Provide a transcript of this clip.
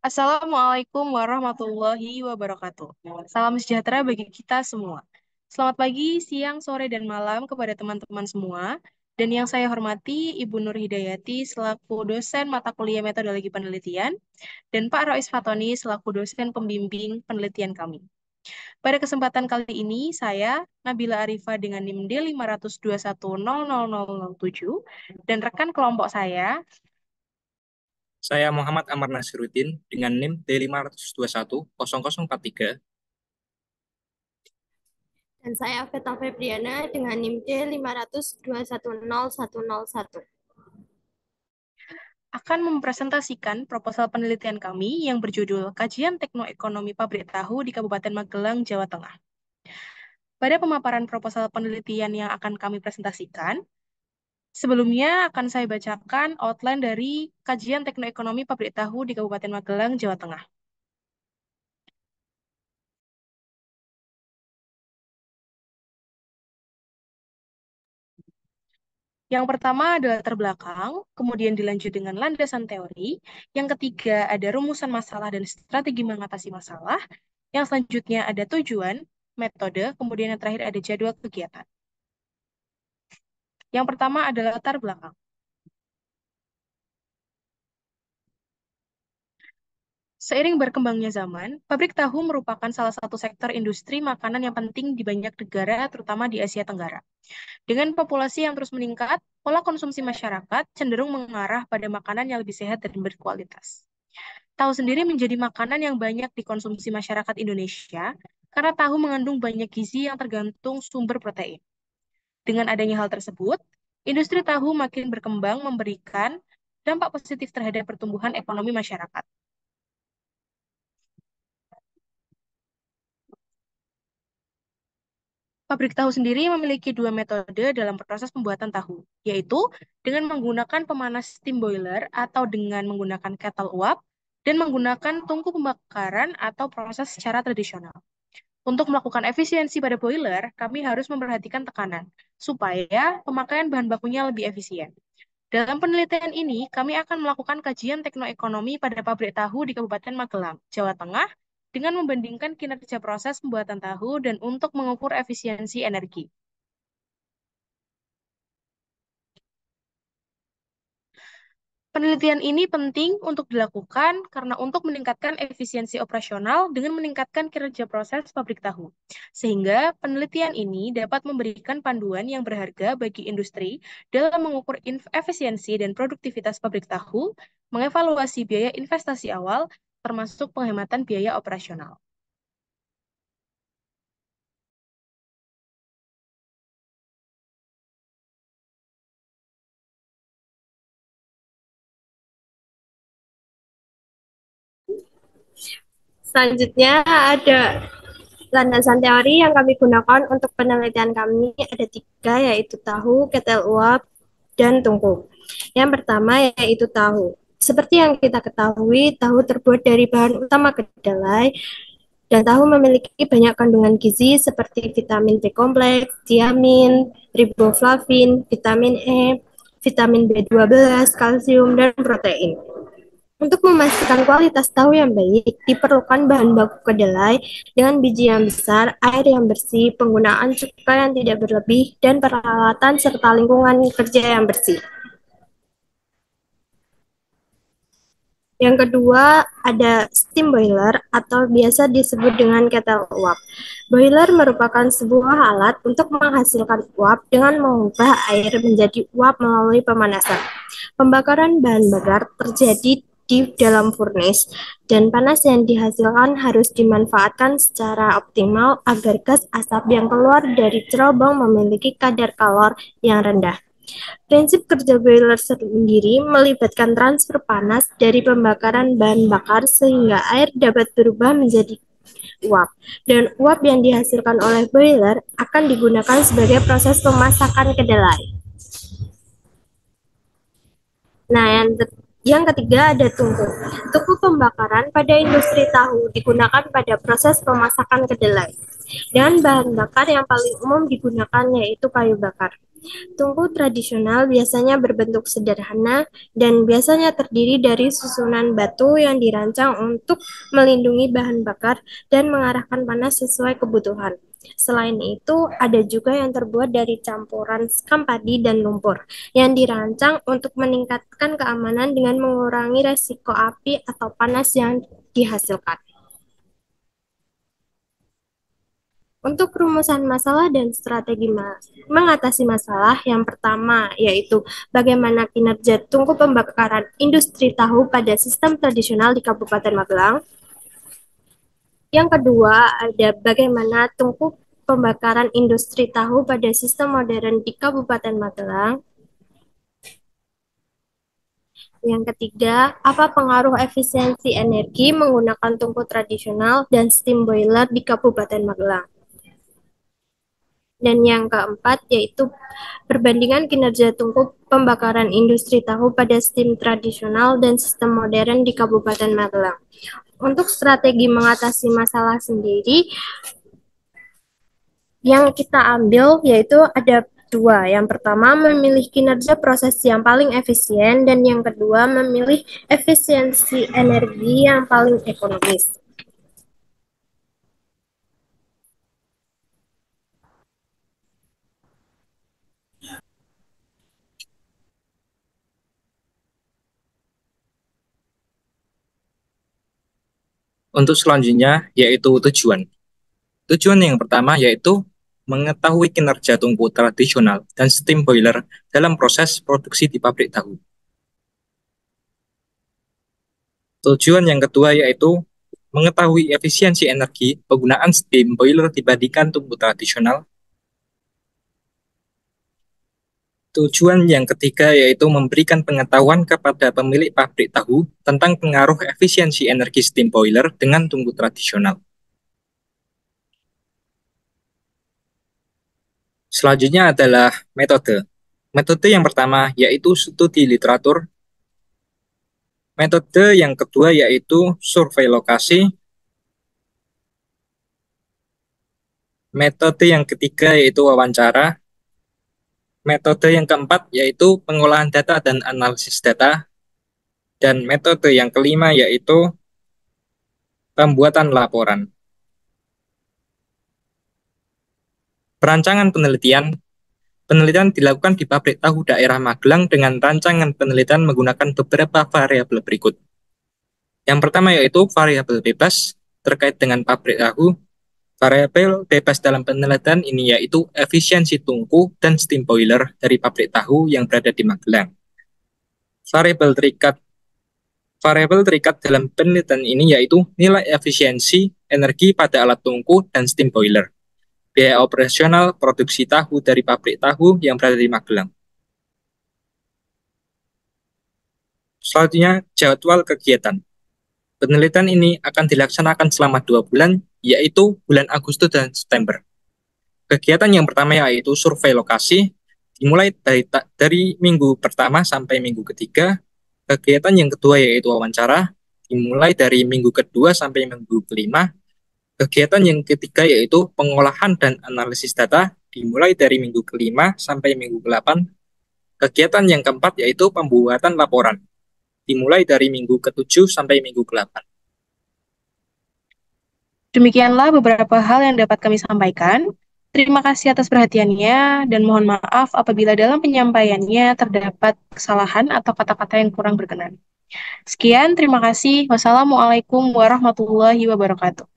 Assalamualaikum warahmatullahi wabarakatuh. Salam sejahtera bagi kita semua. Selamat pagi, siang, sore, dan malam kepada teman-teman semua. Dan yang saya hormati Ibu Nur Hidayati selaku dosen mata kuliah metodologi penelitian dan Pak Rois Fatoni selaku dosen pembimbing penelitian kami. Pada kesempatan kali ini, saya, Nabila Arifah dengan NIM D521000007 dan rekan kelompok saya, Saya Muhammad Amar Nasiruddin dengan NIM D5210043. Dan saya Veta Febriana dengan NIM D502100101. akan mempresentasikan proposal penelitian kami yang berjudul Kajian Teknoekonomi Pabrik Tahu di Kabupaten Magelang, Jawa Tengah. Pada pemaparan proposal penelitian yang akan kami presentasikan, sebelumnya akan saya bacakan outline dari Kajian Teknoekonomi Pabrik Tahu di Kabupaten Magelang, Jawa Tengah. Yang pertama adalah latar belakang, kemudian dilanjut dengan landasan teori. Yang ketiga ada rumusan masalah dan strategi mengatasi masalah. Yang selanjutnya ada tujuan, metode, kemudian yang terakhir ada jadwal kegiatan. Yang pertama adalah latar belakang. Seiring berkembangnya zaman, pabrik tahu merupakan salah satu sektor industri makanan yang penting di banyak negara, terutama di Asia Tenggara. Dengan populasi yang terus meningkat, pola konsumsi masyarakat cenderung mengarah pada makanan yang lebih sehat dan berkualitas. Tahu sendiri menjadi makanan yang banyak dikonsumsi masyarakat Indonesia karena tahu mengandung banyak gizi yang tergantung sumber protein. Dengan adanya hal tersebut, industri tahu makin berkembang memberikan dampak positif terhadap pertumbuhan ekonomi masyarakat. Pabrik tahu sendiri memiliki dua metode dalam proses pembuatan tahu, yaitu dengan menggunakan pemanas steam boiler atau dengan menggunakan kettle uap, dan menggunakan tungku pembakaran atau proses secara tradisional. Untuk melakukan efisiensi pada boiler, kami harus memperhatikan tekanan, supaya pemakaian bahan bakunya lebih efisien. Dalam penelitian ini, kami akan melakukan kajian teknoekonomi pada pabrik tahu di Kabupaten Magelang, Jawa Tengah, dengan membandingkan kinerja proses pembuatan tahu dan untuk mengukur efisiensi energi. Penelitian ini penting untuk dilakukan karena untuk meningkatkan efisiensi operasional dengan meningkatkan kinerja proses pabrik tahu. Sehingga penelitian ini dapat memberikan panduan yang berharga bagi industri dalam mengukur efisiensi dan produktivitas pabrik tahu, mengevaluasi biaya investasi awal, termasuk penghematan biaya operasional. Selanjutnya ada landasan teori yang kami gunakan untuk penelitian kami ada tiga, yaitu tahu, ketel uap, dan tungku. Yang pertama yaitu tahu. Seperti yang kita ketahui, tahu terbuat dari bahan utama kedelai, dan tahu memiliki banyak kandungan gizi seperti vitamin B kompleks, tiamin, riboflavin, vitamin E, vitamin B12, kalsium, dan protein. Untuk memastikan kualitas tahu yang baik, diperlukan bahan baku kedelai dengan biji yang besar, air yang bersih, penggunaan cuka yang tidak berlebih, dan peralatan serta lingkungan kerja yang bersih. Yang kedua, ada steam boiler atau biasa disebut dengan kettle uap. Boiler merupakan sebuah alat untuk menghasilkan uap dengan mengubah air menjadi uap melalui pemanasan. Pembakaran bahan bakar terjadi di dalam furnace, dan panas yang dihasilkan harus dimanfaatkan secara optimal agar gas asap yang keluar dari cerobong memiliki kadar kalor yang rendah. Prinsip kerja boiler sendiri melibatkan transfer panas dari pembakaran bahan bakar sehingga air dapat berubah menjadi uap. Dan uap yang dihasilkan oleh boiler akan digunakan sebagai proses pemasakan kedelai. Nah, yang ketiga ada tungku. Tungku pembakaran pada industri tahu digunakan pada proses pemasakan kedelai. Dan bahan bakar yang paling umum digunakan yaitu kayu bakar. Tungku tradisional biasanya berbentuk sederhana dan biasanya terdiri dari susunan batu yang dirancang untuk melindungi bahan bakar dan mengarahkan panas sesuai kebutuhan. Selain itu, ada juga yang terbuat dari campuran sekam padi dan lumpur yang dirancang untuk meningkatkan keamanan dengan mengurangi resiko api atau panas yang dihasilkan. Untuk rumusan masalah dan strategi mengatasi masalah, yang pertama yaitu bagaimana kinerja tungku pembakaran industri tahu pada sistem tradisional di Kabupaten Magelang. Yang kedua ada bagaimana tungku pembakaran industri tahu pada sistem modern di Kabupaten Magelang. Yang ketiga, apa pengaruh efisiensi energi menggunakan tungku tradisional dan steam boiler di Kabupaten Magelang. Dan yang keempat yaitu perbandingan kinerja tungku pembakaran industri tahu pada steam tradisional dan sistem modern di Kabupaten Magelang. Untuk strategi mengatasi masalah sendiri, yang kita ambil yaitu ada dua. Yang pertama, memilih kinerja proses yang paling efisien, dan yang kedua, memilih efisiensi energi yang paling ekonomis. Untuk selanjutnya yaitu tujuan. Tujuan yang pertama yaitu mengetahui kinerja tungku tradisional dan steam boiler dalam proses produksi di pabrik tahu. Tujuan yang kedua yaitu mengetahui efisiensi energi penggunaan steam boiler dibandingkan tungku tradisional. Tujuan yang ketiga yaitu memberikan pengetahuan kepada pemilik pabrik tahu tentang pengaruh efisiensi energi steam boiler dengan tungku tradisional. Selanjutnya adalah metode. Metode yang pertama yaitu studi literatur. Metode yang kedua yaitu survei lokasi. Metode yang ketiga yaitu wawancara. Metode yang keempat yaitu pengolahan data dan analisis data. Dan metode yang kelima yaitu pembuatan laporan. Perancangan penelitian. Penelitian dilakukan di pabrik tahu daerah Magelang dengan rancangan penelitian menggunakan beberapa variabel berikut. Yang pertama yaitu variabel bebas terkait dengan pabrik tahu. Variabel bebas dalam penelitian ini yaitu efisiensi tungku dan steam boiler dari pabrik tahu yang berada di Magelang. Variabel terikat dalam penelitian ini yaitu nilai efisiensi energi pada alat tungku dan steam boiler, biaya operasional produksi tahu dari pabrik tahu yang berada di Magelang. Selanjutnya, jadwal kegiatan. Penelitian ini akan dilaksanakan selama 2 bulan, yaitu bulan Agustus dan September. Kegiatan yang pertama yaitu survei lokasi, dimulai dari minggu pertama sampai minggu ketiga. Kegiatan yang kedua yaitu wawancara, dimulai dari minggu kedua sampai minggu kelima. Kegiatan yang ketiga yaitu pengolahan dan analisis data, dimulai dari minggu kelima sampai minggu ke-8. Kegiatan yang keempat yaitu pembuatan laporan, dimulai dari minggu ke-7 sampai minggu ke-8. Demikianlah beberapa hal yang dapat kami sampaikan. Terima kasih atas perhatiannya dan mohon maaf apabila dalam penyampaiannya terdapat kesalahan atau kata-kata yang kurang berkenan. Sekian, terima kasih. Wassalamualaikum warahmatullahi wabarakatuh.